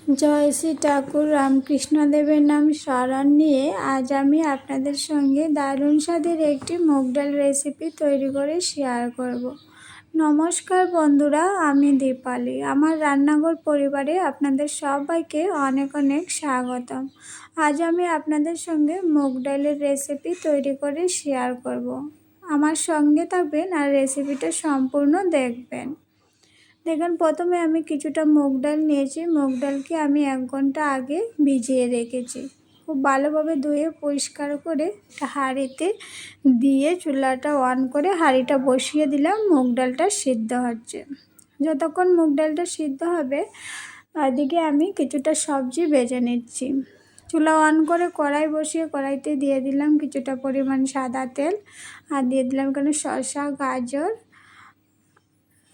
জয় শ্রী ঠাকুর রামকৃষ্ণদেবের নাম স্মরণ নিয়ে আজ আমি আপনাদের সঙ্গে দারুণ স্বাদের একটি মুগ ডাল রেসিপি তৈরি করে শেয়ার করব। নমস্কার বন্ধুরা, আমি দীপালি। আমার রান্নাঘর পরিবারে আপনাদের সবাইকে অনেক অনেক স্বাগতম। আজ আমি আপনাদের সঙ্গে মুগ ডালের রেসিপি তৈরি করে শেয়ার করব। আমার সঙ্গে থাকবেন আর রেসিপিটা সম্পূর্ণ দেখবেন। দেখুন, প্রথমে আমি কিছুটা মুগ ডাল নিয়েছি। মুগ ডালকে আমি 1 ঘন্টা আগে ভিজিয়ে রেখেছি। খুব ভালোভাবে ধুয়ে পরিষ্কার করে হাঁড়িতে দিয়ে চুলাটা অন করে হাঁড়িটা বসিয়ে দিলাম। মুগ ডালটা সিদ্ধ হচ্ছে। যতক্ষণ মুগ ডালটা সিদ্ধ হবে ওদিকে আমি কিছুটা সবজি ভেজে নিচ্ছি। চুলা অন করে কড়াই বসিয়ে কড়াইতে দিয়ে দিলাম কিছুটা পরিমাণ সাদা তেল, আর দিয়ে দিলাম এখানে শসা, গাজর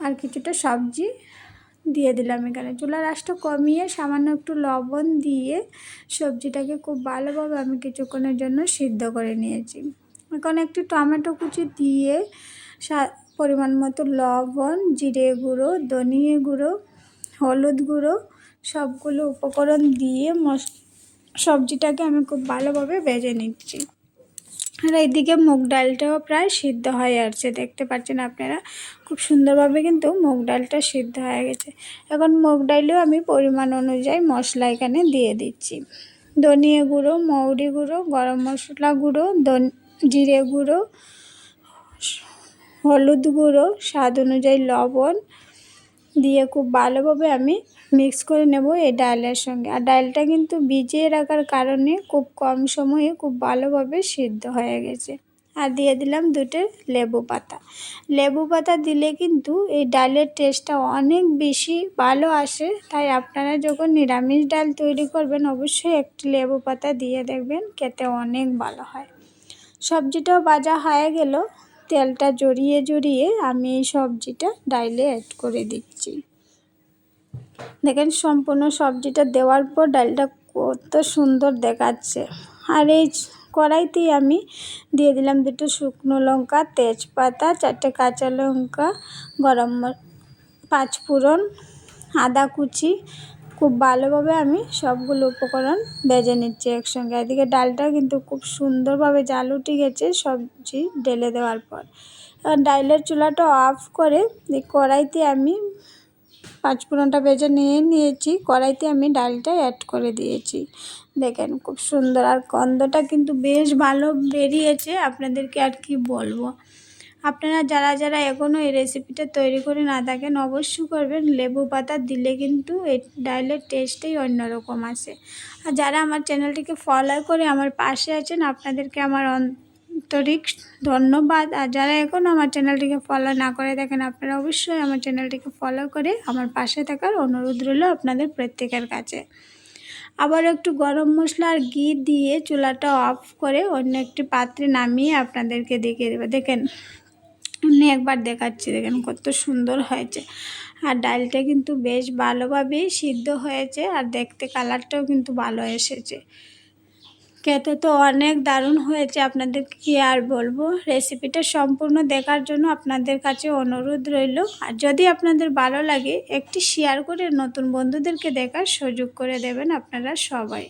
আর কিছুটা সবজি দিয়ে দিলাম। এখানে চুলার আঁচটা কমিয়ে সামান্য একটু লবণ দিয়ে সবজিটাকে খুব ভালোভাবে আমি কিছুক্ষণের জন্য সিদ্ধ করে নিয়েছি। এখন একটু টমেটো কুচি দিয়ে পরিমাণ মতো লবণ, জিরে গুঁড়ো, ধনিয়া গুঁড়ো, হলুদ গুঁড়ো সবগুলো উপকরণ দিয়ে সবজিটাকে আমি খুব ভালোভাবে ভেজে নিচ্ছি। আর এইদিকে মুগ ডালটাও প্রায় সিদ্ধ হয়ে আসছে, দেখতে পাচ্ছেন আপনারা। খুব সুন্দরভাবে কিন্তু মুগ ডালটা সিদ্ধ হয়ে গেছে। এখন মুগ ডালেও আমি পরিমাণ অনুযায়ী মশলা এখানে দিয়ে দিচ্ছি। ধনিয়া গুঁড়ো, মৌরি গুঁড়ো, গরম মশলা গুঁড়ো, জিরে গুঁড়ো, হলুদ গুঁড়ো, স্বাদ অনুযায়ী লবণ দিয়ে খুব ভালোভাবে আমি মিক্স করে নেব এই ডালের সঙ্গে। আর ডালটা কিন্তু ভিজিয়ে রাখার কারণে খুব কম সময়ে খুব ভালোভাবে সিদ্ধ হয়ে গেছে। আর দিয়ে দিলাম 2টে লেবু পাতা। লেবু পাতা দিলে কিন্তু এই ডালের টেস্টটা অনেক বেশি ভালো আসে। তাই আপনারা যখন নিরামিষ ডাল তৈরি করবেন অবশ্যই একটি লেবু পাতা দিয়ে দেখবেন, খেতে অনেক ভালো হয়। সবজিটাও ভাজা হয়ে গেল। তেলটা জড়িয়ে জড়িয়ে আমি এই সবজিটা ডালে অ্যাড করে দিচ্ছি। দেখেন, সম্পূর্ণ সবজিটা দেওয়ার পর ডালটা কত সুন্দর দেখাচ্ছে। আর এই কড়াইতেই আমি দিয়ে দিলাম 2টো শুকনো লঙ্কা, তেজপাতা, 4টে কাঁচা লঙ্কা, 5 ফোড়ন, আদা কুচি। খুব ভালোভাবে আমি সবগুলো উপকরণ ভেজে নিচ্ছি একসঙ্গে। এদিকে ডালটা কিন্তু খুব সুন্দরভাবে জাল উঠে গেছে সবজি ঢেলে দেওয়ার পর। ডালের চুলাটা অফ করে কড়াইতে আমি 5 ফোড়নটা ভেজে নিয়েছি। কড়াইতে আমি ডালটা অ্যাড করে দিয়েছি। দেখেন খুব সুন্দর, আর গন্ধটা কিন্তু বেশ ভালো বেরিয়েছে। আপনাদেরকে আর কি বলবো। আপনারা যারা যারা এখনও এই রেসিপিটা তৈরি করে না থাকেন অবশ্যই করবেন। লেবু পাতা দিলে কিন্তু এই ডালের টেস্টেই অন্যরকম আসে। আর যারা আমার চ্যানেলটিকে ফলো করে আমার পাশে আছেন আপনাদেরকে আমার আন্তরিক ধন্যবাদ। আর যারা এখন আমার চ্যানেলটিকে ফলো না করে দেখেন আপনারা অবশ্যই আমার চ্যানেলটিকে ফলো করে আমার পাশে থাকার অনুরোধ রইল আপনাদের প্রত্যেকের কাছে। আবার একটু গরম মশলা আর ঘি দিয়ে চুলাটা অফ করে অন্য একটি পাত্রে নামিয়ে আপনাদেরকে দেখিয়ে দেবে। দেখেন, আমি একবার দেখাচ্ছি, দেখেন কত সুন্দর হয়েছে। আর ডালটা কিন্তু বেশ ভালোভাবেই সিদ্ধ হয়েছে, আর দেখতে কালারটাও কিন্তু ভালো এসেছে। খেতে তো অনেক দারুণ হয়েছে, আপনাদের কি আর বলবো। রেসিপিটা সম্পূর্ণ দেখার জন্য আপনাদের কাছে অনুরোধ রইল। আর যদি আপনাদের ভালো লাগে একটি শেয়ার করে নতুন বন্ধুদেরকে দেখার সুযোগ করে দেবেন আপনারা সবাই।